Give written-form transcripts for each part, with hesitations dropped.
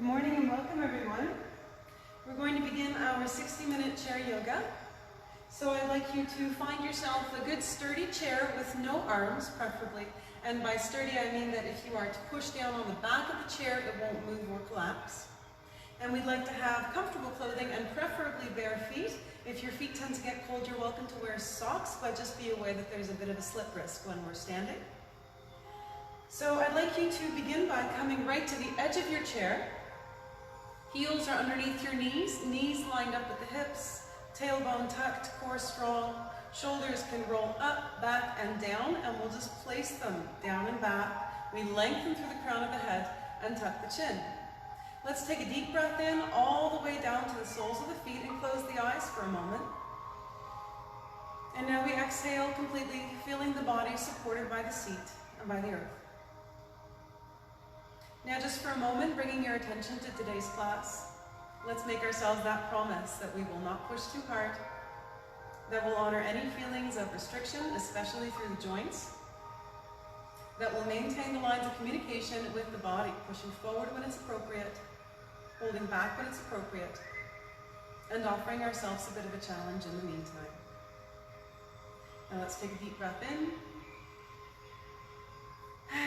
morning and welcome everyone. We're going to begin our 60-minute chair yoga. So I'd like you to find yourself a good sturdy chair with no arms, preferably. And by sturdy I mean that if you are to push down on the back of the chair, it won't move or collapse. And we'd like to have comfortable clothing and preferably bare feet. If your feet tend to get cold, you're welcome to wear socks, but just be aware that there's a bit of a slip risk when we're standing. So I'd like you to begin by coming right to the edge of your chair. Heels are underneath your knees, knees lined up at the hips, tailbone tucked, core strong. Shoulders can roll up, back, and down, and we'll just place them down and back. We lengthen through the crown of the head and tuck the chin. Let's take a deep breath in all the way down to the soles of the feet and close the eyes for a moment. And now we exhale completely, feeling the body supported by the seat and by the earth. Now just for a moment, bringing your attention to today's class, let's make ourselves that promise that we will not push too hard, that will honor any feelings of restriction, especially through the joints, that will maintain the lines of communication with the body, pushing forward when it's appropriate, holding back when it's appropriate, and offering ourselves a bit of a challenge in the meantime. Now let's take a deep breath in.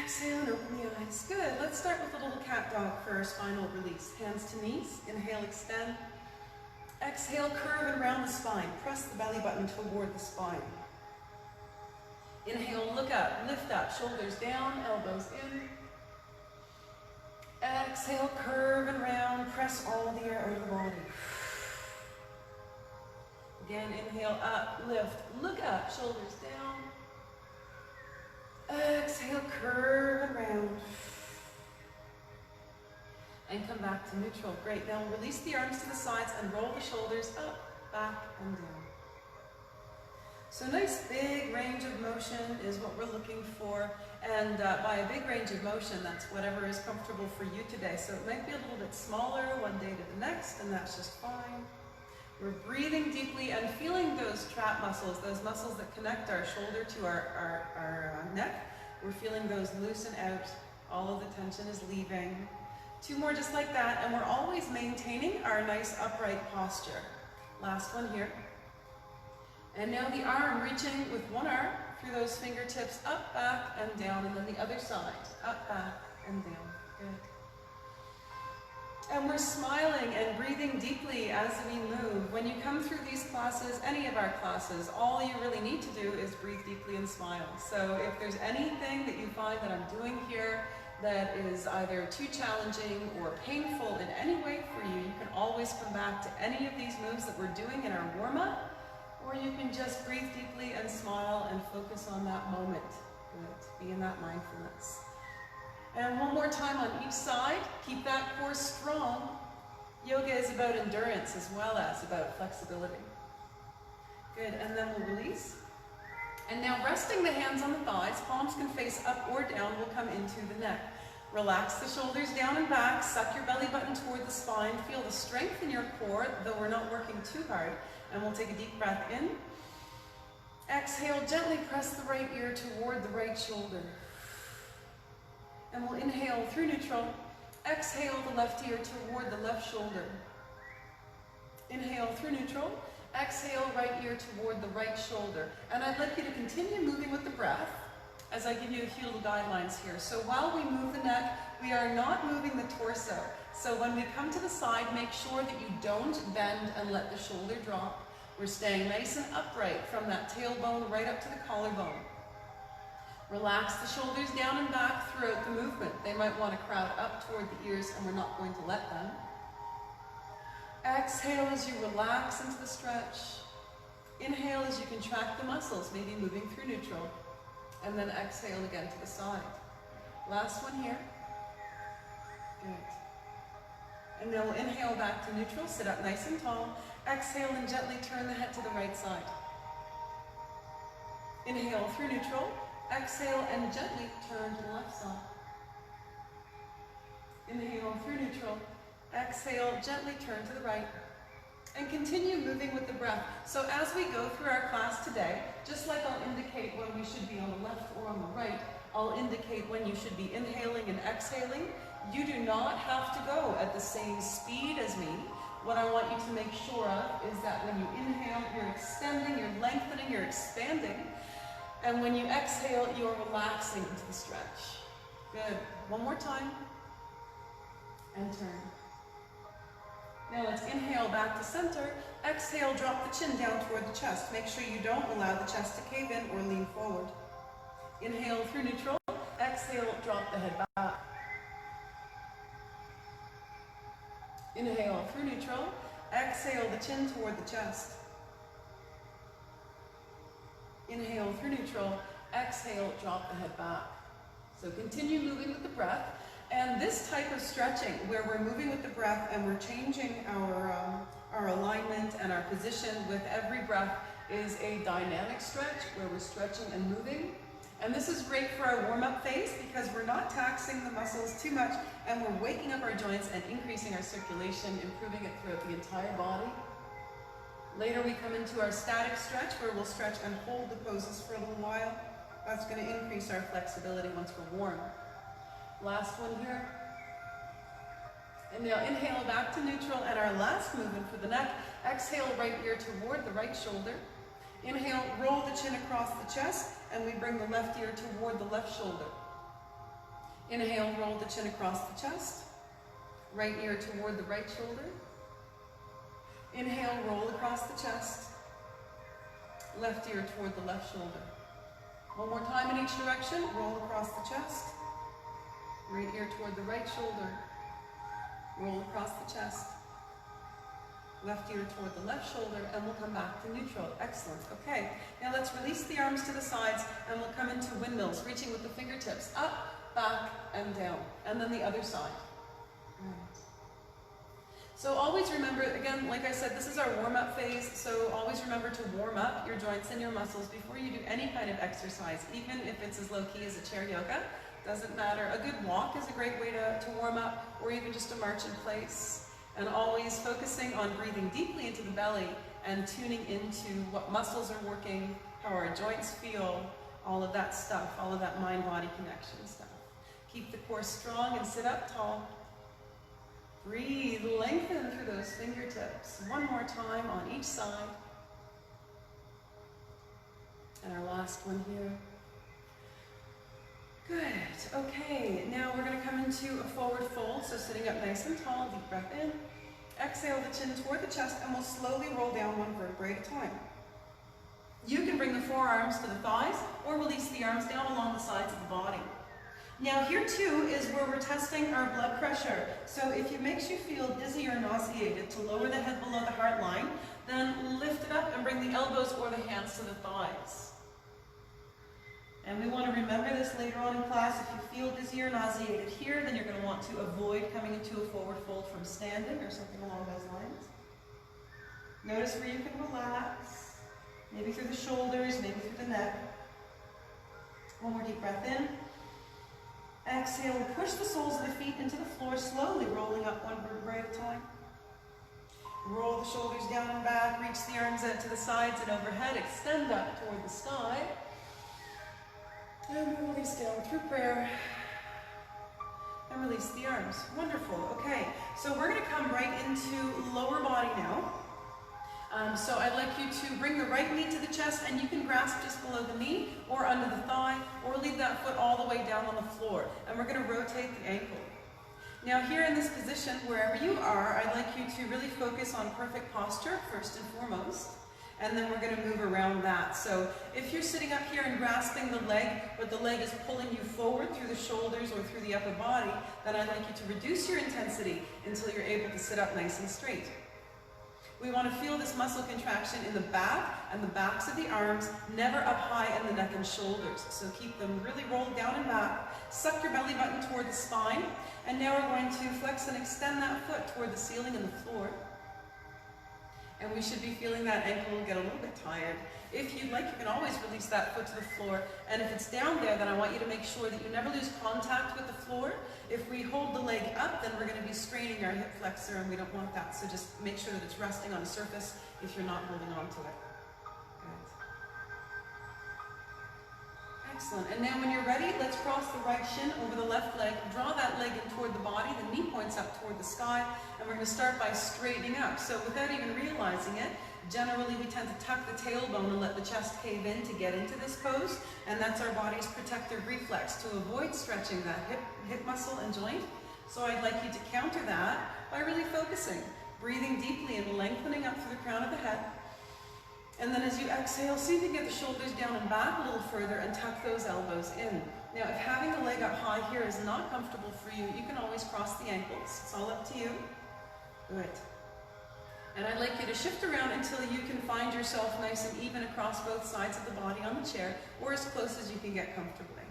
Exhale and open the eyes. Good. Let's start with a little cat dog for our spinal release. Hands to knees. Inhale, extend. Exhale, curve and round the spine. Press the belly button toward the spine. Inhale, look up, lift up, shoulders down, elbows in. Exhale, curve and round, press all the air out of the body. Again, inhale, up, lift, look up, shoulders down. Exhale, curve and round. And come back to neutral. Great. Now release the arms to the sides and roll the shoulders up, back, and down. So nice big range of motion is what we're looking for. And by a big range of motion, that's whatever is comfortable for you today. So it might be a little bit smaller one day to the next, and that's just fine. We're breathing deeply and feeling those trap muscles, those muscles that connect our shoulder to our neck. We're feeling those loosen out. All of the tension is leaving. Two more just like that, and we're always maintaining our nice upright posture. Last one here. And now the arm reaching with one arm through those fingertips up, back, and down, and then the other side, up, back, and down. Good. And we're smiling and breathing deeply as we move. When you come through these classes, any of our classes, all you really need to do is breathe deeply and smile. So if there's anything that you find that I'm doing here that is either too challenging or painful in any way for you, you can always come back to any of these moves that we're doing in our warm-up, or you can just breathe deeply and smile and focus on that moment. Good. Be in that mindfulness. And one more time on each side. Keep that core strong. Yoga is about endurance as well as about flexibility. Good, and then we'll release. And now resting the hands on the thighs, palms can face up or down, will come into the neck. Relax the shoulders down and back, suck your belly button toward the spine, feel the strength in your core, though we're not working too hard. And we'll take a deep breath in. Exhale, gently press the right ear toward the right shoulder. And we'll inhale through neutral. Exhale the left ear toward the left shoulder. Inhale through neutral. Exhale right ear toward the right shoulder. And I'd like you to continue moving with the breath as I give you a few little guidelines here. So while we move the neck, we are not moving the torso. So when we come to the side, make sure that you don't bend and let the shoulder drop. We're staying nice and upright from that tailbone right up to the collarbone. Relax the shoulders down and back throughout the movement. They might want to crowd up toward the ears, and we're not going to let them. Exhale as you relax into the stretch. Inhale as you contract the muscles, maybe moving through neutral. And then exhale again to the side. Last one here. Good. And now we'll inhale back to neutral, sit up nice and tall. Exhale and gently turn the head to the right side. Inhale through neutral. Exhale and gently turn to the left side. Inhale through neutral. Exhale, gently turn to the right. And continue moving with the breath. So as we go through our class today, just like I'll indicate when we should be on the left or on the right, I'll indicate when you should be inhaling and exhaling. You do not have to go at the same speed as me. What I want you to make sure of is that when you inhale, you're extending, you're lengthening, you're expanding. And when you exhale, you're relaxing into the stretch. Good. One more time. And turn. Now let's inhale back to center. Exhale, drop the chin down toward the chest. Make sure you don't allow the chest to cave in or lean forward. Inhale through neutral. Exhale, drop the head back. Inhale through neutral. Exhale the chin toward the chest. Inhale through neutral. Exhale, drop the head back. So continue moving with the breath. And this type of stretching, where we're moving with the breath and we're changing our alignment and our position with every breath, is a dynamic stretch where we're stretching and moving. And this is great for our warm-up phase because we're not taxing the muscles too much and we're waking up our joints and increasing our circulation, improving it throughout the entire body. Later we come into our static stretch where we'll stretch and hold the poses for a little while. That's going to increase our flexibility once we're warm. Last one here. And now inhale back to neutral, and our last movement for the neck. Exhale, right ear toward the right shoulder. Inhale, roll the chin across the chest, and we bring the left ear toward the left shoulder. Inhale, roll the chin across the chest. Right ear toward the right shoulder. Inhale, roll across the chest. Left ear toward the left shoulder. One more time in each direction. Roll across the chest. Right ear toward the right shoulder. Roll across the chest. Left ear toward the left shoulder, and we'll come back to neutral. Excellent. Okay, now let's release the arms to the sides, and we'll come into windmills, reaching with the fingertips up, back, and down. And then the other side. Right. So always remember, again, like I said, this is our warm-up phase, so always remember to warm up your joints and your muscles before you do any kind of exercise, even if it's as low-key as a chair yoga. Doesn't matter. A good walk is a great way to warm up, or even just a march in place. And always focusing on breathing deeply into the belly and tuning into what muscles are working, how our joints feel, all of that stuff, all of that mind-body connection stuff. Keep the core strong and sit up tall. Breathe, lengthen through those fingertips. One more time on each side. And our last one here. Good. Okay, now we're going to come into a forward fold, so sitting up nice and tall, deep breath in. Exhale the chin toward the chest, and we'll slowly roll down one vertebrae at a time. You can bring the forearms to the thighs, or release the arms down along the sides of the body. Now here too is where we're testing our blood pressure. So if it makes you feel dizzy or nauseated, to lower the head below the heart line, then lift it up and bring the elbows or the hands to the thighs. And we want to remember this later on in class. If you feel dizzy or nauseated here, then you're going to want to avoid coming into a forward fold from standing or something along those lines. Notice where you can relax, maybe through the shoulders, maybe through the neck. One more deep breath in. Exhale, push the soles of the feet into the floor, slowly rolling up one vertebrae at a time. Roll the shoulders down and back, reach the arms out to the sides and overhead, extend up toward the sky. And release down through prayer. And release the arms. Wonderful. Okay, so we're going to come right into lower body now. So I'd like you to bring the right knee to the chest, and you can grasp just below the knee or under the thigh, or leave that foot all the way down on the floor. And we're going to rotate the ankle. Now here in this position, wherever you are, I'd like you to really focus on perfect posture first and foremost. And then we're going to move around that. So if you're sitting up here and grasping the leg, but the leg is pulling you forward through the shoulders or through the upper body, then I'd like you to reduce your intensity until you're able to sit up nice and straight. We want to feel this muscle contraction in the back and the backs of the arms, never up high in the neck and shoulders. So keep them really rolled down and back. Suck your belly button toward the spine. And now we're going to flex and extend that foot toward the ceiling and the floor. And we should be feeling that ankle get a little bit tired. If you'd like, you can always release that foot to the floor. And if it's down there, then I want you to make sure that you never lose contact with the floor. If we hold the leg up, then we're going to be straining our hip flexor, and we don't want that. So just make sure that it's resting on a surface if you're not holding on to it. Good. Excellent. And now when you're ready, let's cross the right shin over the left leg. Draw that leg in toward the body. The knee points up toward the sky. And we're going to start by straightening up. So without even realizing it, generally we tend to tuck the tailbone and let the chest cave in to get into this pose. And that's our body's protective reflex to avoid stretching that hip muscle and joint. So I'd like you to counter that by really focusing, breathing deeply and lengthening up through the crown of the head. And then as you exhale, see if you can get the shoulders down and back a little further and tuck those elbows in. Now, if having the leg up high here is not comfortable for you, you can always cross the ankles. It's all up to you. Good. And I'd like you to shift around until you can find yourself nice and even across both sides of the body on the chair, or as close as you can get comfortably.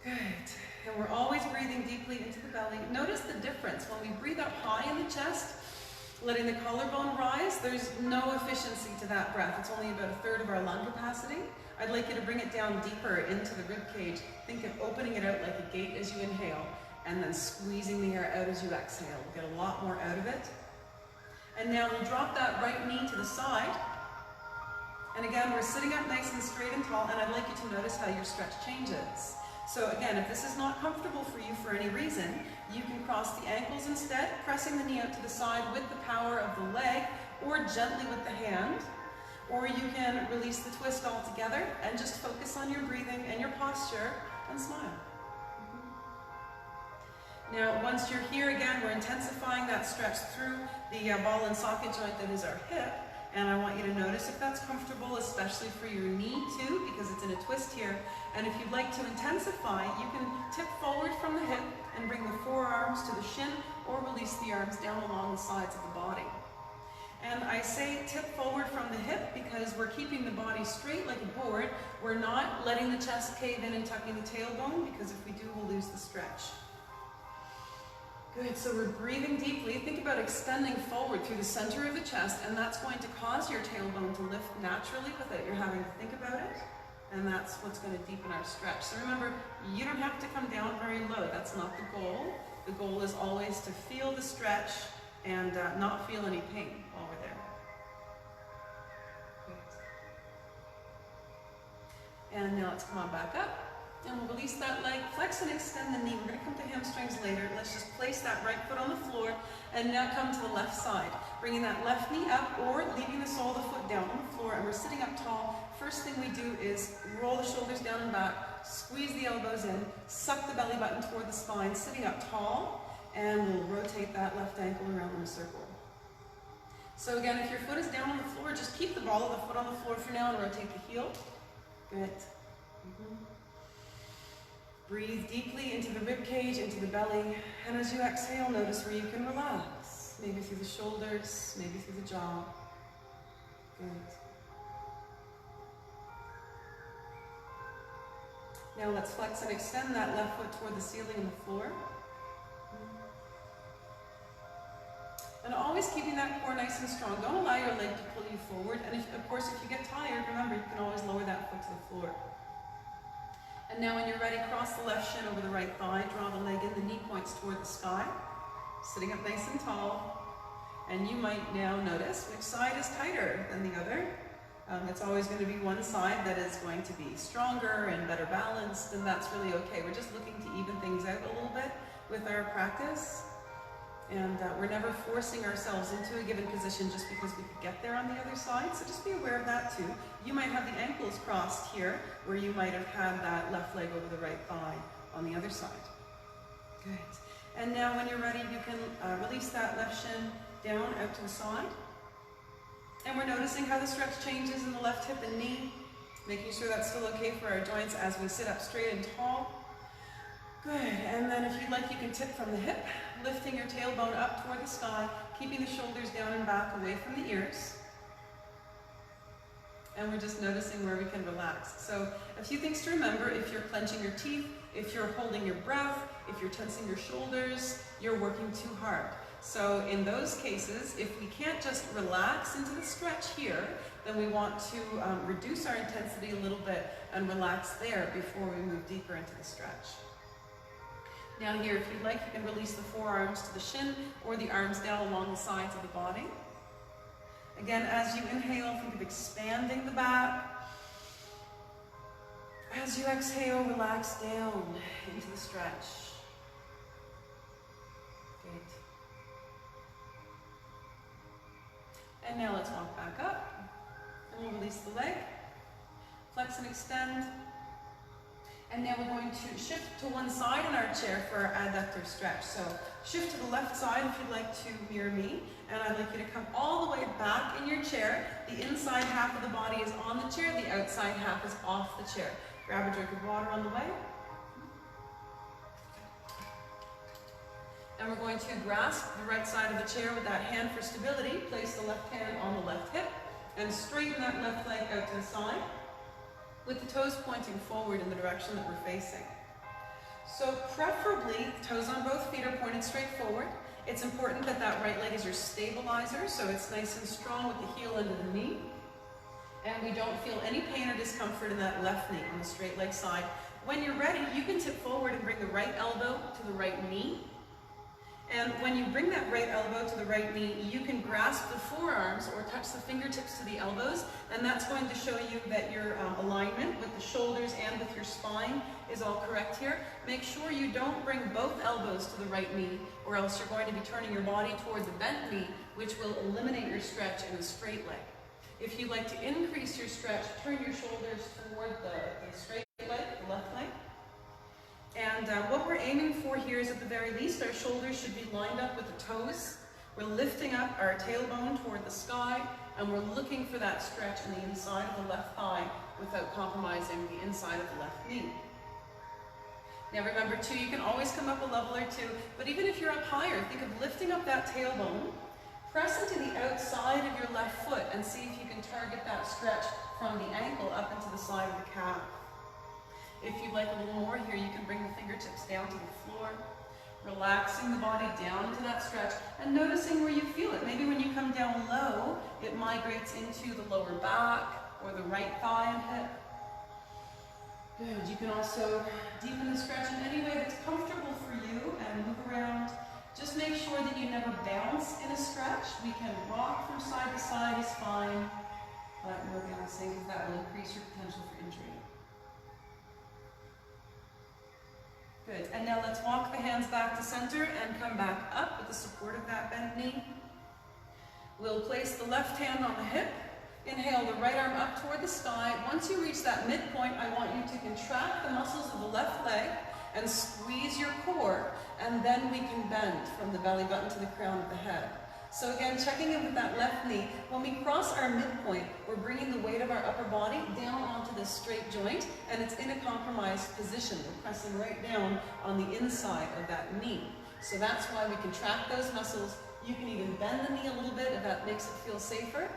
Good. And we're always breathing deeply into the belly. Notice the difference. When we breathe up high in the chest, letting the collarbone rise, there's no efficiency to that breath. It's only about 1/3 of our lung capacity. I'd like you to bring it down deeper into the rib cage. Think of opening it out like a gate as you inhale, and then squeezing the air out as you exhale. We'll get a lot more out of it. And now we'll drop that right knee to the side. And again, we're sitting up nice and straight and tall, and I'd like you to notice how your stretch changes. So again, if this is not comfortable for you for any reason, you can cross the ankles instead, pressing the knee out to the side with the power of the leg, or gently with the hand. Or you can release the twist altogether and just focus on your breathing and your posture and smile. Now, once you're here again, we're intensifying that stretch through the ball and socket joint that is our hip. And I want you to notice if that's comfortable, especially for your knee too, because it's in a twist here. And if you'd like to intensify, you can tip forward from the hip and bring the forearms to the shin, or release the arms down along the sides of the body. And I say tip forward from the hip because we're keeping the body straight like a board. We're not letting the chest cave in and tucking the tailbone, because if we do, we'll lose the stretch. Good, so we're breathing deeply. Think about extending forward through the center of the chest, and that's going to cause your tailbone to lift naturally without you having to think about it. And that's what's going to deepen our stretch. So remember, you don't have to come down very low. That's not the goal. The goal is always to feel the stretch and not feel any pain while we're there. Good. And now let's come on back up. And we'll release that leg, flex and extend the knee. We're going to come to hamstrings later. Let's just place that right foot on the floor, and now come to the left side. Bringing that left knee up, or leaving the sole of the foot down on the floor, and we're sitting up tall. First thing we do is roll the shoulders down and back, squeeze the elbows in, suck the belly button toward the spine, sitting up tall, and we'll rotate that left ankle around in a circle. So again, if your foot is down on the floor, just keep the ball of the foot on the floor for now and rotate the heel. Good. Breathe deeply into the rib cage, into the belly, and as you exhale, notice where you can relax. Maybe through the shoulders, maybe through the jaw. Good. Now let's flex and extend that left foot toward the ceiling and the floor. And always keeping that core nice and strong. Don't allow your leg to pull you forward. And of course, if you get tired, remember, you can always lower that foot to the floor. And now when you're ready, cross the left shin over the right thigh, draw the leg in, the knee points toward the sky, sitting up nice and tall. And you might now notice which side is tighter than the other. It's always going to be one side that is going to be stronger and better balanced, and that's really okay. We're just looking to even things out a little bit with our practice. And we're never forcing ourselves into a given position just because we could get there on the other side. So just be aware of that too. You might have the ankles crossed here, where you might have had that left leg over the right thigh on the other side. Good. And now when you're ready, you can release that left shin down out to the side. And we're noticing how the stretch changes in the left hip and knee, making sure that's still okay for our joints as we sit up straight and tall. Good, and then if you'd like, you can tip from the hip, lifting your tailbone up toward the sky, keeping the shoulders down and back away from the ears. And we're just noticing where we can relax. So a few things to remember: if you're clenching your teeth, if you're holding your breath, if you're tensing your shoulders, you're working too hard. So in those cases, if we can't just relax into the stretch here, then we want to reduce our intensity a little bit and relax there before we move deeper into the stretch. Now here, if you'd like, you can release the forearms to the shin or the arms down along the sides of the body. Again, as you inhale, think of expanding the back. As you exhale, relax down into the stretch. Great. And now let's walk back up. And we'll release the leg. Flex and extend. And now we're going to shift to one side in our chair for our adductor stretch. So shift to the left side if you'd like to mirror me. And I'd like you to come all the way back in your chair. The inside half of the body is on the chair. The outside half is off the chair. Grab a drink of water on the way. And we're going to grasp the right side of the chair with that hand for stability. Place the left hand on the left hip and straighten that left leg out to the side with the toes pointing forward in the direction that we're facing. So preferably, the toes on both feet are pointed straight forward. It's important that that right leg is your stabilizer, so it's nice and strong with the heel under the knee. And we don't feel any pain or discomfort in that left knee on the straight leg side. When you're ready, you can tip forward and bring the right elbow to the right knee. And when you bring that right elbow to the right knee, you can grasp the forearms or touch the fingertips to the elbows, and that's going to show you that your alignment with the shoulders and with your spine is all correct here. Make sure you don't bring both elbows to the right knee, or else you're going to be turning your body toward the bent knee, which will eliminate your stretch in a straight leg. If you'd like to increase your stretch, turn your shoulders toward the straight leg, the left leg. And what we're aiming for here is, at the very least, our shoulders should be lined up with the toes. We're lifting up our tailbone toward the sky, and we're looking for that stretch in the inside of the left thigh without compromising the inside of the left knee. Now remember too, you can always come up a level or two, but even if you're up higher, think of lifting up that tailbone, press into the outside of your left foot and see if you can target that stretch from the ankle up into the side of the calf. If you'd like a little more here, you can bring the fingertips down to the floor, relaxing the body down into that stretch and noticing where you feel it. Maybe when you come down low, it migrates into the lower back or the right thigh and hip. Good. You can also deepen the stretch in any way that's comfortable for you and move around. Just make sure that you never bounce in a stretch. We can rock from side to side is fine, but no bouncing, because that will increase your potential for injury. Good, and now let's walk the hands back to center and come back up with the support of that bent knee. We'll place the left hand on the hip. Inhale the right arm up toward the sky. Once you reach that midpoint, I want you to contract the muscles of the left leg and squeeze your core, and then we can bend from the belly button to the crown of the head. So again, checking in with that left knee. When we cross our midpoint, we're bringing the weight of our upper body down onto this straight joint, and it's in a compromised position. We're pressing right down on the inside of that knee. So that's why we contract those muscles. You can even bend the knee a little bit if that makes it feel safer.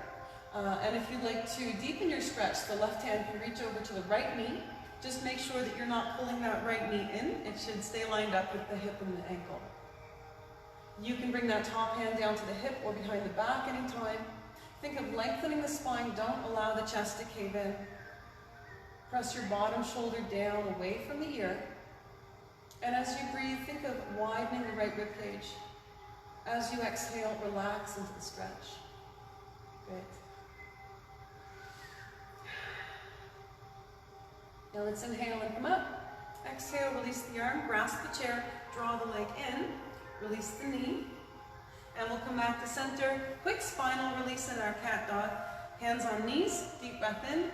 And if you'd like to deepen your stretch, the left hand can reach over to the right knee. Just make sure that you're not pulling that right knee in. It should stay lined up with the hip and the ankle. You can bring that top hand down to the hip or behind the back anytime. Think of lengthening the spine. Don't allow the chest to cave in. Press your bottom shoulder down away from the ear. And as you breathe, think of widening the right rib cage. As you exhale, relax into the stretch. Good. Now let's inhale and come up. Exhale, release the arm, grasp the chair, draw the leg in. Release the knee, and we'll come back to center. Quick spinal release in our cat dog. Hands on knees, deep breath in,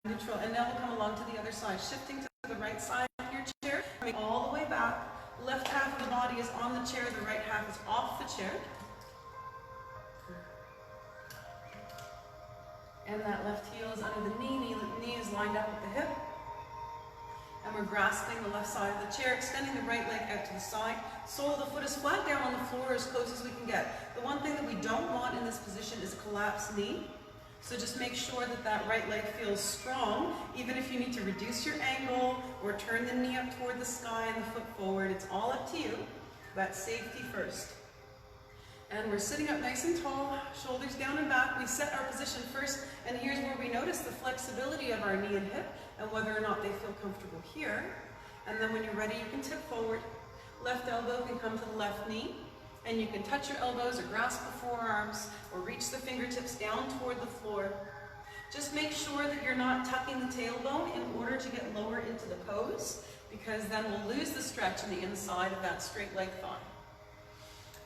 neutral, and now we'll come along to the other side, shifting to the right side of your chair, coming all the way back. Left half of the body is on the chair, the right half is off the chair. And that left heel is under the knee is lined up with the hip. And we're grasping the left side of the chair, extending the right leg out to the side. Sole of the foot is flat down on the floor as close as we can get. The one thing that we don't want in this position is a collapsed knee. So just make sure that that right leg feels strong. Even if you need to reduce your angle or turn the knee up toward the sky and the foot forward, it's all up to you. But safety first. And we're sitting up nice and tall, shoulders down and back. We set our position first, and here's where we notice the flexibility of our knee and hip and whether or not they feel comfortable here. And then when you're ready, you can tip forward. Left elbow can come to the left knee, and you can touch your elbows or grasp the forearms or reach the fingertips down toward the floor. Just make sure that you're not tucking the tailbone in order to get lower into the pose, because then we'll lose the stretch in the inside of that straight leg thigh.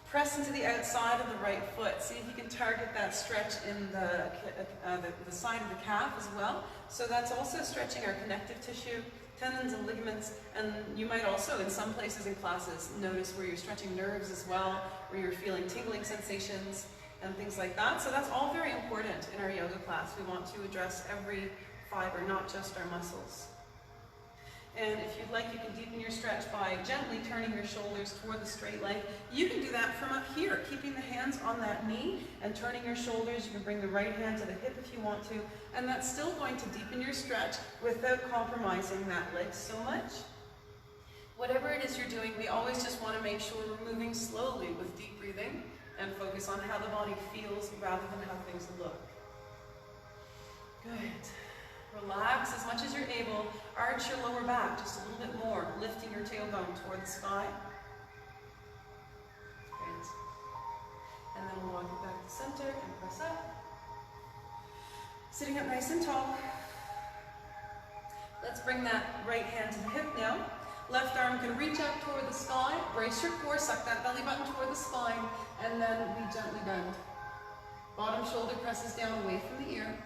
Press into the outside of the right foot. See if you can target that stretch in the side of the calf as well. So that's also stretching our connective tissue, tendons and ligaments, and you might also, in some places in classes, notice where you're stretching nerves as well, where you're feeling tingling sensations and things like that. So that's all very important in our yoga class. We want to address every fiber, not just our muscles. And if you'd like, you can deepen your stretch by gently turning your shoulders toward the straight leg. You can do that from up here, keeping the hands on that knee and turning your shoulders. You can bring the right hand to the hip if you want to, and that's still going to deepen your stretch without compromising that leg so much. Whatever it is you're doing, we always just want to make sure we're moving slowly with deep breathing and focus on how the body feels rather than how things look. Good. Relax as much as you're able. Arch your lower back just a little bit more, lifting your tailbone toward the sky. Great. And then we'll walk it back to center and press up. Sitting up nice and tall. Let's bring that right hand to the hip now. Left arm can reach up toward the sky. Brace your core, suck that belly button toward the spine, and then we gently bend. Bottom shoulder presses down away from the ear.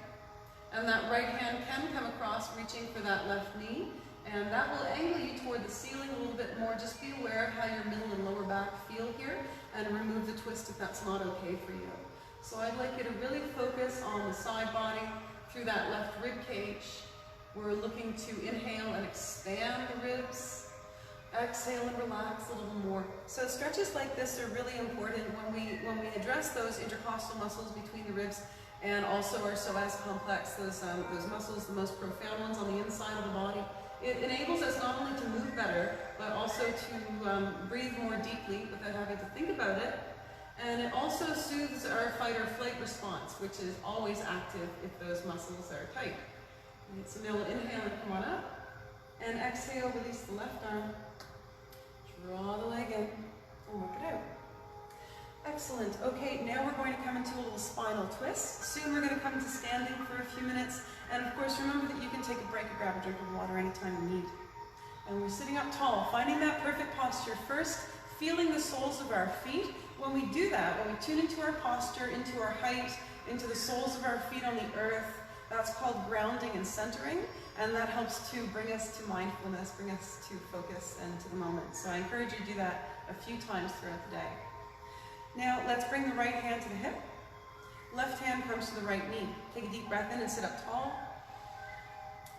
And that right hand can come across, reaching for that left knee, and that will angle you toward the ceiling a little bit more. Just be aware of how your middle and lower back feel here, and remove the twist if that's not okay for you. So I'd like you to really focus on the side body through that left rib cage. We're looking to inhale and expand the ribs. Exhale and relax a little more. So stretches like this are really important when we address those intercostal muscles between the ribs, and also our psoas complex, those muscles, the most profound ones on the inside of the body. It enables us not only to move better, but also to breathe more deeply without having to think about it. And it also soothes our fight or flight response, which is always active if those muscles are tight. Right, so now we'll inhale and come on up. And exhale, release the left arm. Draw the leg in and work it out. Excellent. Okay, now we're going to come into a little spinal twist. Soon we're going to come to standing for a few minutes. And of course, remember that you can take a break or grab a drink of water anytime you need. And we're sitting up tall, finding that perfect posture first, feeling the soles of our feet. When we do that, when we tune into our posture, into our height, into the soles of our feet on the earth, that's called grounding and centering. And that helps to bring us to mindfulness, bring us to focus and to the moment. So I encourage you to do that a few times throughout the day. Now, let's bring the right hand to the hip. Left hand comes to the right knee. Take a deep breath in and sit up tall.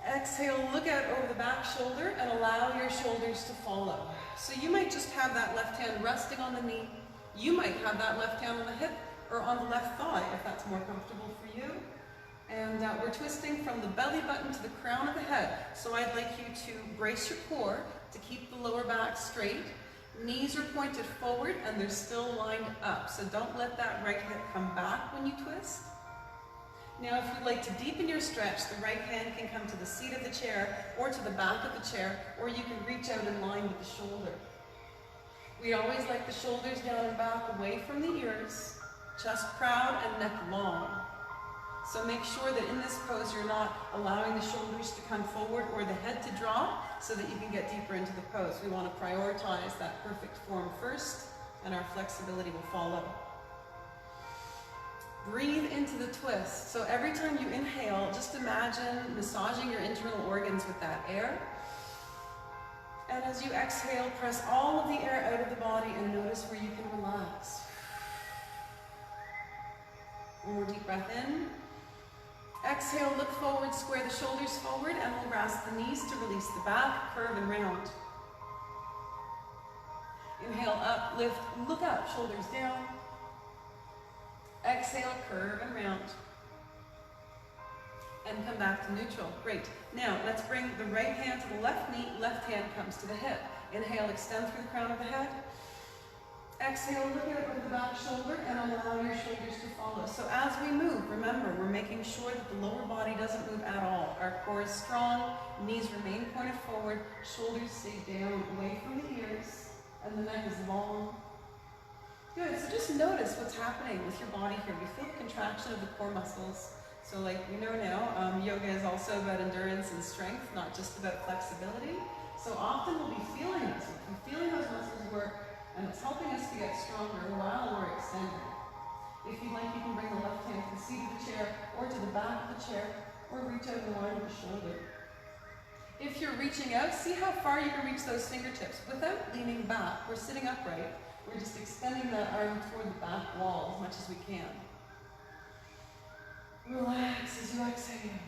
Exhale, look out over the back shoulder and allow your shoulders to follow. So you might just have that left hand resting on the knee. You might have that left hand on the hip or on the left thigh if that's more comfortable for you. And we're twisting from the belly button to the crown of the head. So I'd like you to brace your core to keep the lower back straight. Knees are pointed forward and they're still lined up. So don't let that right hip come back when you twist. Now if you'd like to deepen your stretch, the right hand can come to the seat of the chair or to the back of the chair, or you can reach out in line with the shoulder. We always like the shoulders down and back away from the ears, chest proud and neck long. So make sure that in this pose you're not allowing the shoulders to come forward or the head to drop so that you can get deeper into the pose. We want to prioritize that perfect form first, and our flexibility will follow. Breathe into the twist. So every time you inhale, just imagine massaging your internal organs with that air. And as you exhale, press all of the air out of the body and notice where you can relax. One more deep breath in. Exhale, look forward, square the shoulders forward, and we'll grasp the knees to release the back, curve and round. Inhale, up, lift, look up, shoulders down. Exhale, curve and round. And come back to neutral. Great. Now, let's bring the right hand to the left knee, left hand comes to the hip. Inhale, extend through the crown of the head. Exhale, look out over the back shoulder and allow your shoulders to follow. So as we move, remember, we're making sure that the lower body doesn't move at all. Our core is strong, knees remain pointed forward, shoulders stay down away from the ears, and the neck is long. Good, so just notice what's happening with your body here. We feel the contraction of the core muscles, So like we know now, yoga is also about endurance and strength, not just about flexibility. So often we'll be feeling this. We'll be feeling those muscles work, and it's helping us to get stronger while we're extending. If you like, you can bring the left hand to the seat of the chair, or to the back of the chair, or reach out and line the shoulder. If you're reaching out, see how far you can reach those fingertips without leaning back. We're sitting upright. We're just extending that arm toward the back wall as much as we can. Relax as you exhale.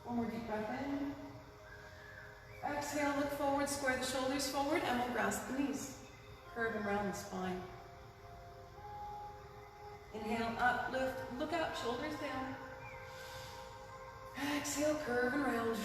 One more deep breath in. Exhale, look forward, square the shoulders forward, and we'll grasp the knees. Curve and round the spine. Inhale, up, lift, look up, shoulders down. Exhale, curve and round.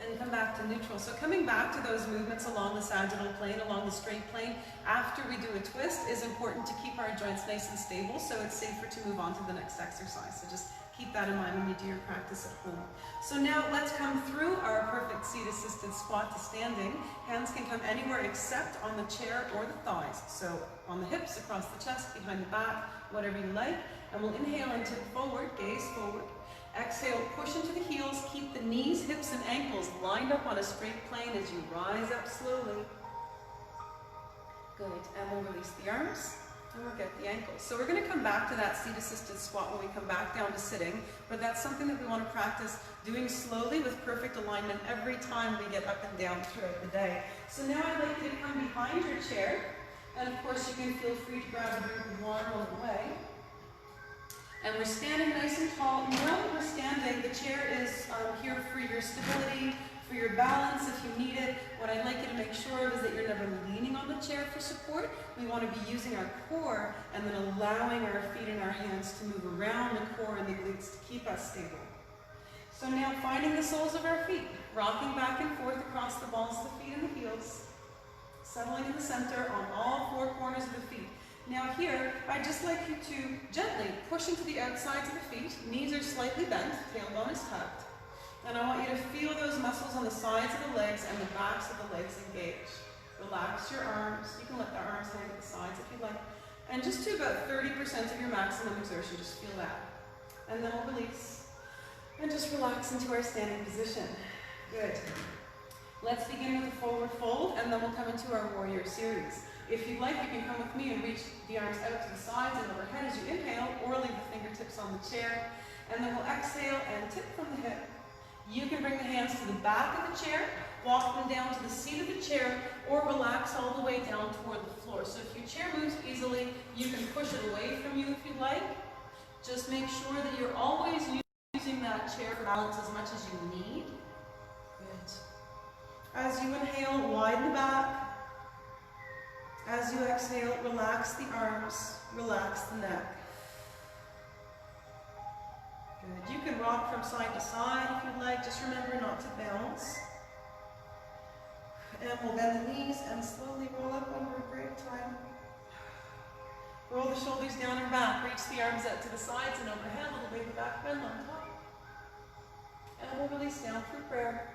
And come back to neutral. So coming back to those movements along the sagittal plane, along the straight plane, after we do a twist is important to keep our joints nice and stable, so it's safer to move on to the next exercise. So just keep that in mind when you do your practice at home. So now let's come through our perfect seat-assisted squat to standing. Hands can come anywhere except on the chair or the thighs. So on the hips, across the chest, behind the back, whatever you like. And we'll inhale and tip forward, gaze forward. Exhale, push into the heels, keep the knees, hips, and ankles lined up on a straight plane as you rise up slowly. Good, and we'll release the arms, and work out the ankles. So we're going to come back to that seat-assisted squat when we come back down to sitting, but that's something that we want to practice doing slowly with perfect alignment every time we get up and down throughout the day. So now I'd like you to come behind your chair, and of course you can feel free to grab a drink of water on the way. And we're standing nice and tall. Now that we're standing, the chair is here for your stability, for your balance if you need it. What I'd like you to make sure of is that you're never leaning on the chair for support. We want to be using our core and then allowing our feet and our hands to move around the core and the glutes to keep us stable. So now finding the soles of our feet, rocking back and forth across the balls of the feet and the heels, settling in the center on all four corners of the feet. Now here, I'd just like you to gently push into the outsides of the feet. Knees are slightly bent, tailbone is tucked. And I want you to feel those muscles on the sides of the legs and the backs of the legs engage. Relax your arms. You can let the arms hang at the sides if you like. And just to about 30% of your maximum exertion, just feel that. And then we'll release. And just relax into our standing position. Good. Let's begin with a forward fold, and then we'll come into our warrior series. If you'd like, you can come with me and reach the arms out to the sides and overhead as you inhale, or leave the fingertips on the chair. And then we'll exhale and tip from the hip. You can bring the hands to the back of the chair, walk them down to the seat of the chair, or relax all the way down toward the floor. So if your chair moves easily, you can push it away from you if you'd like. Just make sure that you're always using that chair for balance as much as you need. Good. As you inhale, widen the back. As you exhale, relax the arms, relax the neck. Good. You can rock from side to side if you'd like. Just remember not to bounce. And we'll bend the knees and slowly roll up over a great time. Roll the shoulders down and back. Reach the arms out to the sides and overhead. A little baby back bend on top. And we'll release down through prayer.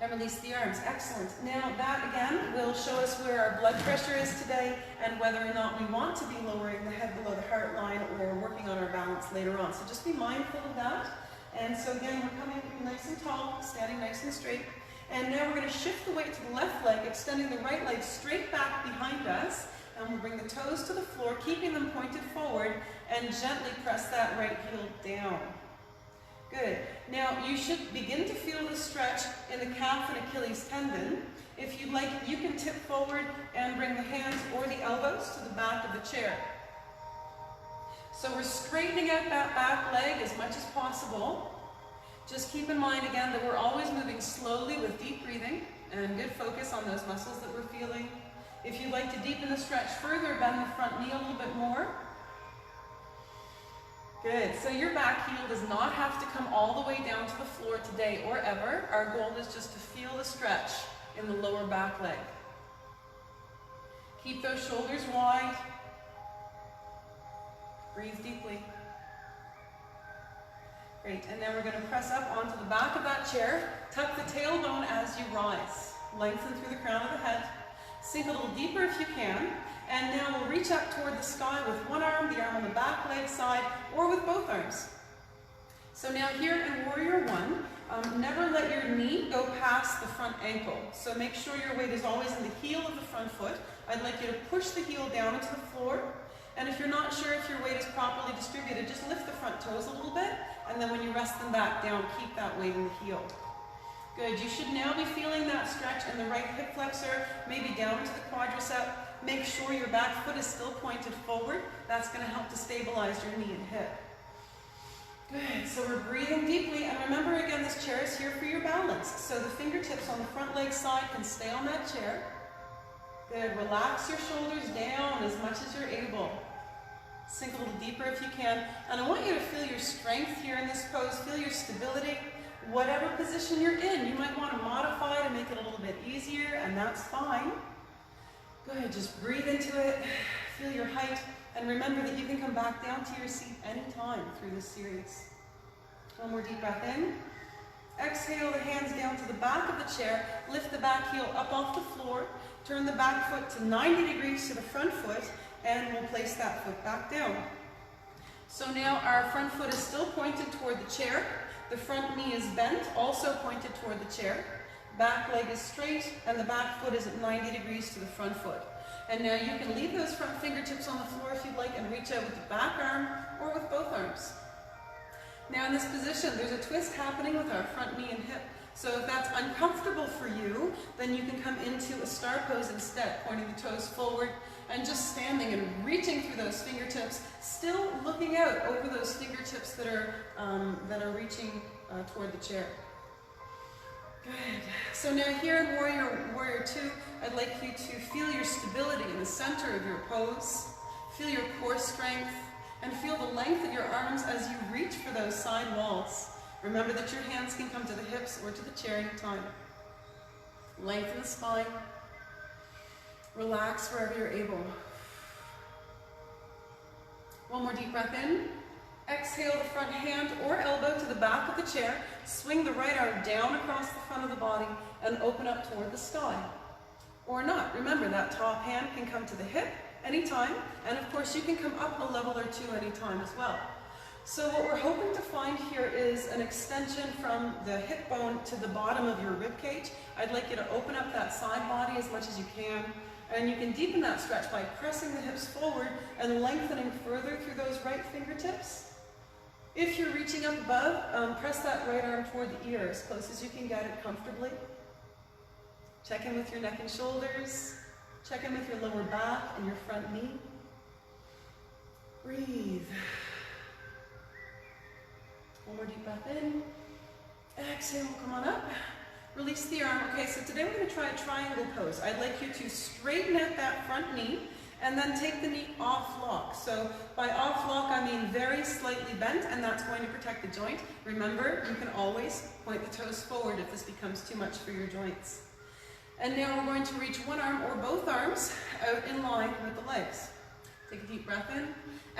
And release the arms. Excellent. Now that again will show us where our blood pressure is today and whether or not we want to be lowering the head below the heart line or working on our balance later on. So just be mindful of that. And so again, we're coming nice and tall, standing nice and straight. And now we're going to shift the weight to the left leg, extending the right leg straight back behind us. And we'll bring the toes to the floor, keeping them pointed forward, and gently press that right heel down. Good. Now you should begin to feel the stretch in the calf and Achilles tendon. If you'd like, you can tip forward and bring the hands or the elbows to the back of the chair. So we're straightening out that back leg as much as possible. Just keep in mind again that we're always moving slowly with deep breathing and good focus on those muscles that we're feeling. If you'd like to deepen the stretch further, bend the front knee a little bit more. Good. So your back heel does not have to come all the way down to the floor today or ever. Our goal is just to feel the stretch in the lower back leg. Keep those shoulders wide. Breathe deeply. Great. And then we're going to press up onto the back of that chair. Tuck the tailbone as you rise. Lengthen through the crown of the head. Sink a little deeper if you can. And now we'll reach reach up toward the sky with one arm, the arm on the back leg side, or with both arms. So now here in Warrior One, never let your knee go past the front ankle. So make sure your weight is always in the heel of the front foot. I'd like you to push the heel down into the floor. And if you're not sure if your weight is properly distributed, just lift the front toes a little bit, and then when you rest them back down, keep that weight in the heel. Good, you should now be feeling that stretch in the right hip flexor, maybe down to the quadricep. Make sure your back foot is still pointed forward. That's going to help to stabilize your knee and hip. Good, so we're breathing deeply, and remember again, this chair is here for your balance. So the fingertips on the front leg side can stay on that chair. Good, relax your shoulders down as much as you're able. Sink a little deeper if you can. And I want you to feel your strength here in this pose, feel your stability. Whatever position you're in, you might want to modify to make it a little bit easier, and that's fine. Good, just breathe into it, feel your height, and remember that you can come back down to your seat anytime through this series. One more deep breath in. Exhale the hands down to the back of the chair, lift the back heel up off the floor, turn the back foot to 90 degrees to the front foot, and we'll place that foot back down. So now our front foot is still pointed toward the chair. The front knee is bent, also pointed toward the chair. Back leg is straight, and the back foot is at 90 degrees to the front foot. And now you can leave those front fingertips on the floor if you'd like, and reach out with the back arm or with both arms. Now in this position, there's a twist happening with our front knee and hip. So if that's uncomfortable for you, then you can come into a star pose instead, pointing the toes forward and just standing and reaching through those fingertips, still looking out over those fingertips that are reaching toward the chair. Good. So now here in Warrior Two, I'd like you to feel your stability in the center of your pose, feel your core strength, and feel the length of your arms as you reach for those side walls. Remember that your hands can come to the hips or to the chair anytime. Lengthen the spine. Relax wherever you're able. One more deep breath in. Exhale the front hand or elbow to the back of the chair. Swing the right arm down across the front of the body and open up toward the sky. Or not. Remember, that top hand can come to the hip anytime, and of course you can come up a level or two anytime as well. So what we're hoping to find here is an extension from the hip bone to the bottom of your rib cage. I'd like you to open up that side body as much as you can, and you can deepen that stretch by pressing the hips forward and lengthening further through those right fingertips. If you're reaching up above, press that right arm toward the ear as close as you can get it comfortably. Check in with your neck and shoulders. Check in with your lower back and your front knee. Breathe. One more deep breath in. Exhale, come on up. Release the arm. Okay, so today we're going to try a triangle pose. I'd like you to straighten out that front knee and then take the knee off lock. So by off lock, I mean very slightly bent, and that's going to protect the joint. Remember, you can always point the toes forward if this becomes too much for your joints. And now we're going to reach one arm or both arms out in line with the legs. Take a deep breath in.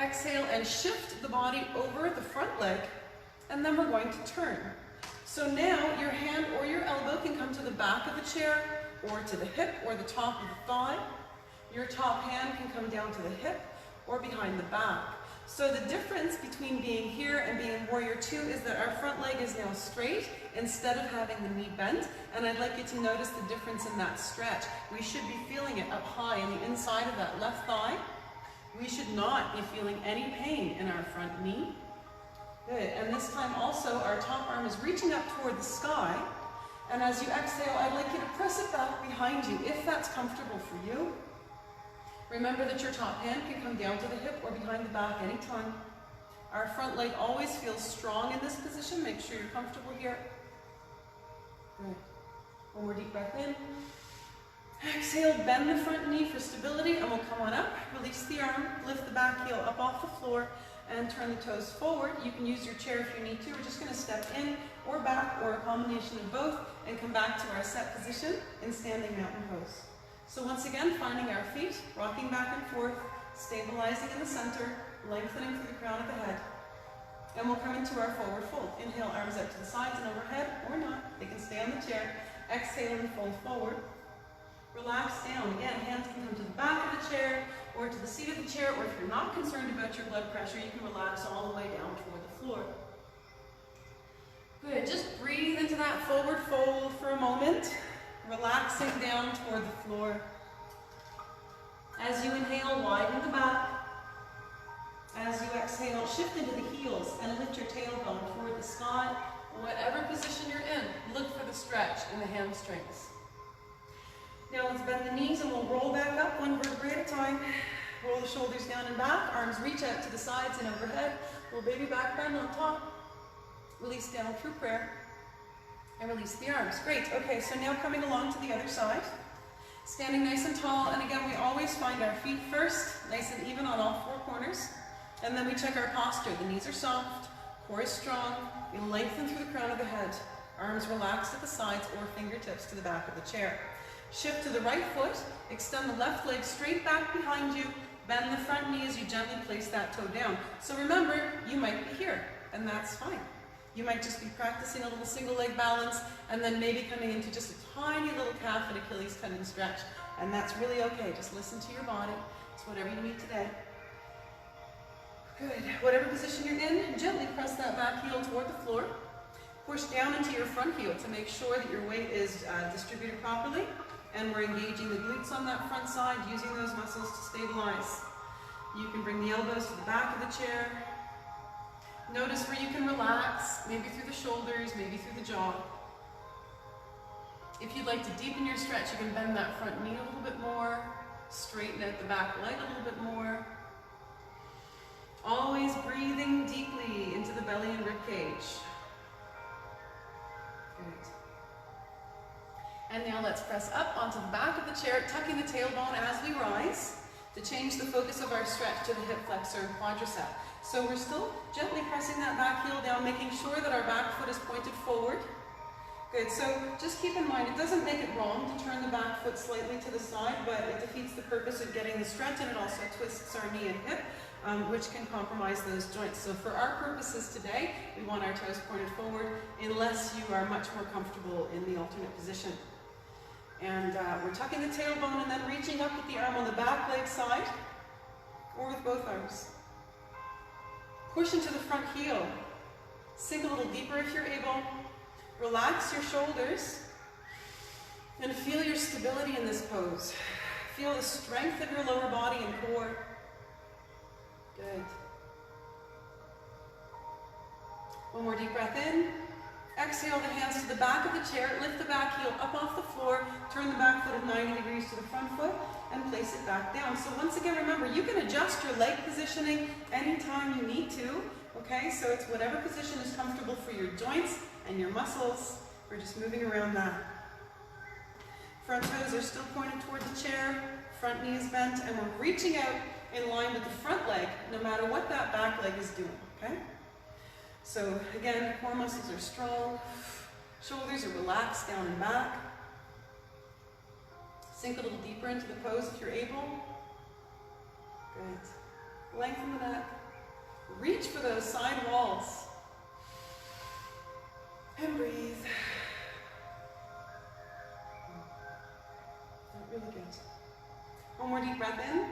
Exhale and shift the body over the front leg, and then we're going to turn. So now your hand or your elbow can come to the back of the chair or to the hip or the top of the thigh. Your top hand can come down to the hip or behind the back. So the difference between being here and being Warrior Two is that our front leg is now straight instead of having the knee bent, and I'd like you to notice the difference in that stretch. We should be feeling it up high on the inside of that left thigh. We should not be feeling any pain in our front knee. Good, and this time also our top arm is reaching up toward the sky, and as you exhale, I'd like you to press it back behind you if that's comfortable for you. Remember that your top hand can come down to the hip or behind the back anytime. Our front leg always feels strong in this position. Make sure you're comfortable here. Good. One more deep breath in. Exhale, bend the front knee for stability, and we'll come on up. Release the arm, lift the back heel up off the floor, and turn the toes forward. You can use your chair if you need to. We're just going to step in or back or a combination of both and come back to our set position in standing mountain pose. So once again, finding our feet, rocking back and forth, stabilizing in the center, lengthening through the crown of the head. And we'll come into our forward fold. Inhale, arms out to the sides and overhead, or not. They can stay on the chair. Exhale and fold forward. Relax down. Again, hands can come to the back of the chair or over to the seat of the chair, or if you're not concerned about your blood pressure, you can relax all the way down toward the floor. Good, just breathe into that forward fold for a moment, relaxing down toward the floor. As you inhale, widen the back. As you exhale, shift into the heels and lift your tailbone toward the sky. Whatever position you're in, look for the stretch in the hamstrings. Now let's bend the knees and we'll roll back up one vertebrae at a time. Roll the shoulders down and back, arms reach out to the sides and overhead. Little baby back bend on top. Release down through prayer. And release the arms. Great, okay, so now coming along to the other side. Standing nice and tall, and again, we always find our feet first, nice and even on all four corners. And then we check our posture. The knees are soft, core is strong, we lengthen through the crown of the head. Arms relaxed at the sides or fingertips to the back of the chair. Shift to the right foot, extend the left leg straight back behind you, bend the front knee as you gently place that toe down. So remember, you might be here, and that's fine. You might just be practicing a little single leg balance, and then maybe coming into just a tiny little calf and Achilles tendon stretch, and that's really okay. Just listen to your body. It's whatever you need today. Good. Whatever position you're in, gently press that back heel toward the floor. Push down into your front heel to make sure that your weight is distributed properly, and we're engaging the glutes on that front side, using those muscles to stabilize. You can bring the elbows to the back of the chair. Notice where you can relax, maybe through the shoulders, maybe through the jaw. If you'd like to deepen your stretch, you can bend that front knee a little bit more, straighten out the back leg a little bit more. Always breathing deeply into the belly and rib cage. Good. And now let's press up onto the back of the chair, tucking the tailbone as we rise to change the focus of our stretch to the hip flexor and quadricep. So we're still gently pressing that back heel down, making sure that our back foot is pointed forward. Good, so just keep in mind, it doesn't make it wrong to turn the back foot slightly to the side, but it defeats the purpose of getting the stretch, and it also twists our knee and hip, which can compromise those joints. So for our purposes today, we want our toes pointed forward, unless you are much more comfortable in the alternate position. And we're tucking the tailbone and then reaching up with the arm on the back leg side, or with both arms. Push into the front heel. Sink a little deeper if you're able. Relax your shoulders and feel your stability in this pose. Feel the strength of your lower body and core. Good. One more deep breath in. Exhale the hands to the back of the chair. Lift the back heel up off the floor. Turn the back foot at 90 degrees to the front foot and place it back down. So once again, remember, you can adjust your leg positioning anytime you need to. Okay, so it's whatever position is comfortable for your joints and your muscles. We're just moving around that. Front toes are still pointed toward the chair. Front knee is bent, and we're reaching out in line with the front leg, no matter what that back leg is doing, okay? So again, core muscles are strong. Shoulders are relaxed down and back. Sink a little deeper into the pose if you're able. Good. Lengthen the neck. Reach for those side walls. And breathe. Really good. One more deep breath in.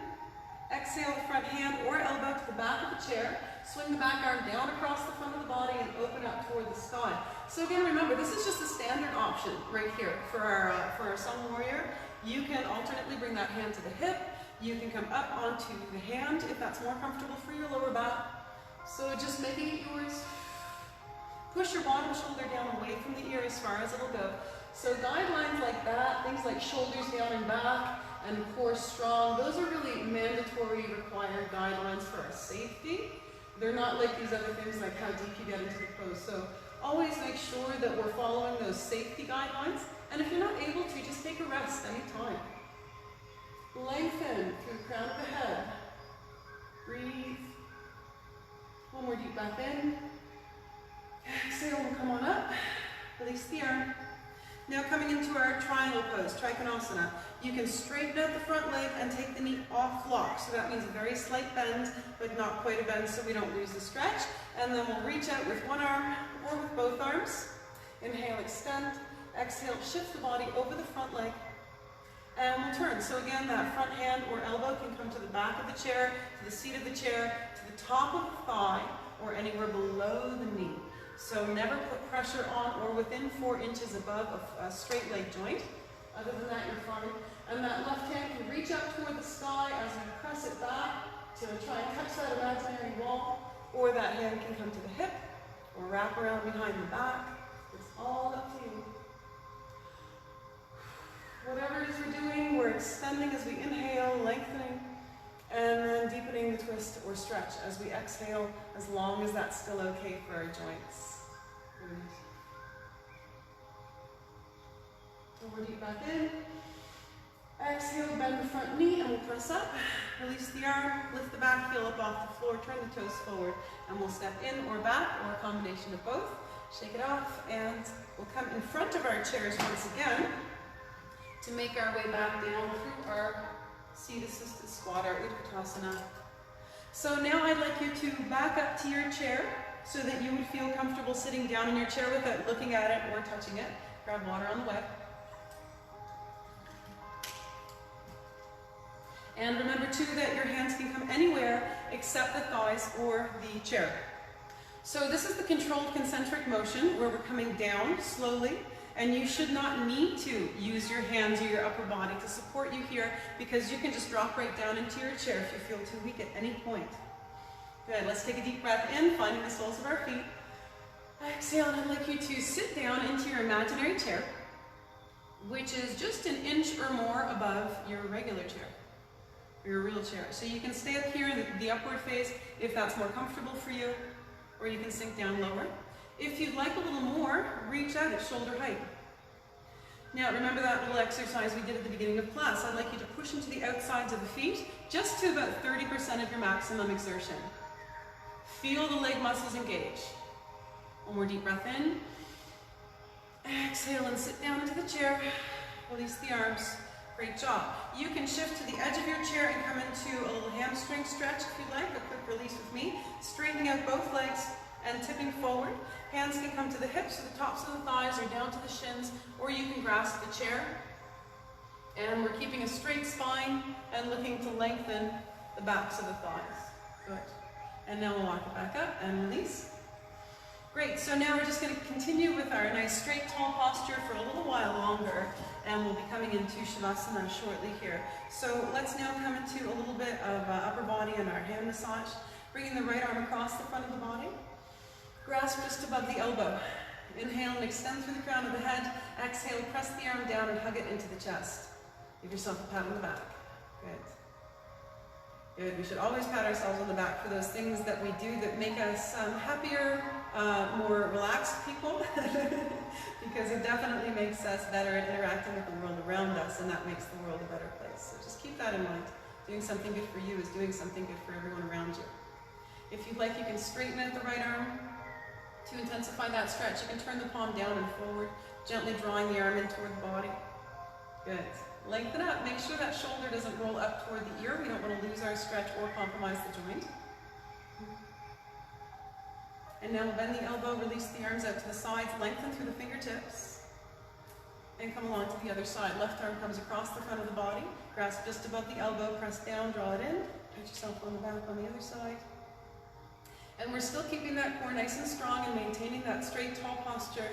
Exhale the front hand or elbow to the back of the chair. Swing the back arm down across the front of the body and open up toward the sky. So again, remember, this is just a standard option right here for our Sun Warrior. You can alternately bring that hand to the hip. You can come up onto the hand if that's more comfortable for your lower back. So just making it yours. Push your bottom shoulder down away from the ear as far as it'll go. So guidelines like that, things like shoulders down and back, and core strong, those are really mandatory required guidelines for our safety. They're not like these other things like how deep you get into the pose. So always make sure that we're following those safety guidelines. And if you're not able to, just take a rest anytime. Lengthen through the crown of the head. Breathe. One more deep breath in. Exhale, we'll come on up. Release the arm. Now coming into our triangle pose, Trikonasana. You can straighten out the front leg and take the knee off lock. So that means a very slight bend, but not quite a bend so we don't lose the stretch. And then we'll reach out with one arm or with both arms. Inhale, extend. Exhale, shift the body over the front leg. And we'll turn. So again, that front hand or elbow can come to the back of the chair, to the seat of the chair, to the top of the thigh, or anywhere below the knee. So never put pressure on or within 4 inches above a straight leg joint. Other than that, you're fine. And that left hand can reach up toward the sky as we press it back to try and touch that imaginary wall. Or that hand can come to the hip or wrap around behind the back. It's all up to you. Whatever it is we're doing, we're extending as we inhale, lengthening, and then deepening the twist or stretch as we exhale, as long as that's still okay for our joints. One more deep breath in. Exhale, bend the front knee, and we'll press up. Release the arm, lift the back heel up off the floor, turn the toes forward, and we'll step in or back, or a combination of both. Shake it off, and we'll come in front of our chairs once again to make our way back down through our seat-assisted squat, our Utkatasana. So now I'd like you to back up to your chair so that you would feel comfortable sitting down in your chair without looking at it or touching it. Grab water on the way. And remember too that your hands can come anywhere except the thighs or the chair. So this is the controlled concentric motion where we're coming down slowly. And you should not need to use your hands or your upper body to support you here, because you can just drop right down into your chair if you feel too weak at any point. Good, let's take a deep breath in, finding the soles of our feet. Exhale, and I'd like you to sit down into your imaginary chair, which is just an inch or more above your regular chair, or your real chair. So you can stay up here in the upward phase if that's more comfortable for you, or you can sink down lower. If you'd like a little more, reach out at shoulder height. Now remember that little exercise we did at the beginning of class. I'd like you to push into the outsides of the feet, just to about 30% of your maximum exertion. Feel the leg muscles engage. One more deep breath in. Exhale and sit down into the chair. Release the arms. Great job. You can shift to the edge of your chair and come into a little hamstring stretch if you'd like, a quick release with me. Straightening out both legs and tipping forward. Hands can come to the hips, so the tops of the thighs or down to the shins, or you can grasp the chair. And we're keeping a straight spine and looking to lengthen the backs of the thighs. Good. And now we'll walk it back up and release. Great, so now we're just going to continue with our nice straight tall posture for a little while longer, and we'll be coming into Shavasana shortly here. So let's now come into a little bit of upper body and our hand massage. Bringing the right arm across the front of the body. Grasp just above the elbow. Inhale and extend through the crown of the head. Exhale, press the arm down and hug it into the chest. Give yourself a pat on the back. Good. Good. We should always pat ourselves on the back for those things that we do that make us happier, more relaxed people, because it definitely makes us better at interacting with the world around us, and that makes the world a better place. So just keep that in mind. Doing something good for you is doing something good for everyone around you. If you'd like, you can straighten out the right arm. To intensify that stretch, you can turn the palm down and forward, gently drawing the arm in toward the body. Good. Lengthen up. Make sure that shoulder doesn't roll up toward the ear. We don't want to lose our stretch or compromise the joint. And now we'll bend the elbow, release the arms out to the sides, lengthen through the fingertips, and come along to the other side. Left arm comes across the front of the body, grasp just above the elbow, press down, draw it in, pat yourself on the back on the other side. And we're still keeping that core nice and strong and maintaining that straight, tall posture.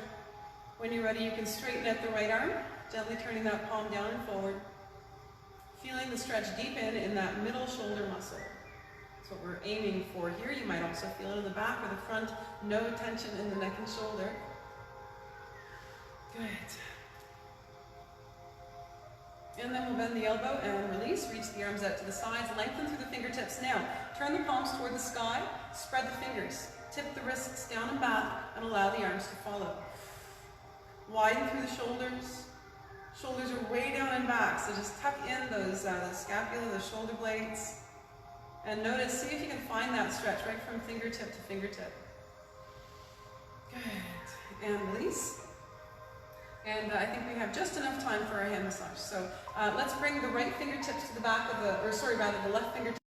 When you're ready, you can straighten out the right arm, gently turning that palm down and forward. Feeling the stretch deepen in that middle shoulder muscle. That's what we're aiming for here. You might also feel it in the back or the front. No tension in the neck and shoulder. Good. And then we'll bend the elbow and release. Reach the arms out to the sides. Lengthen through the fingertips. Now, turn the palms toward the sky. Spread the fingers. Tip the wrists down and back and allow the arms to follow. Widen through the shoulders. Shoulders are way down and back, so just tuck in those the scapula, the shoulder blades. And notice, see if you can find that stretch right from fingertip to fingertip. Good. And release. And I think we have just enough time for our hand massage. So let's bring the right fingertips to the back of the, the left fingertips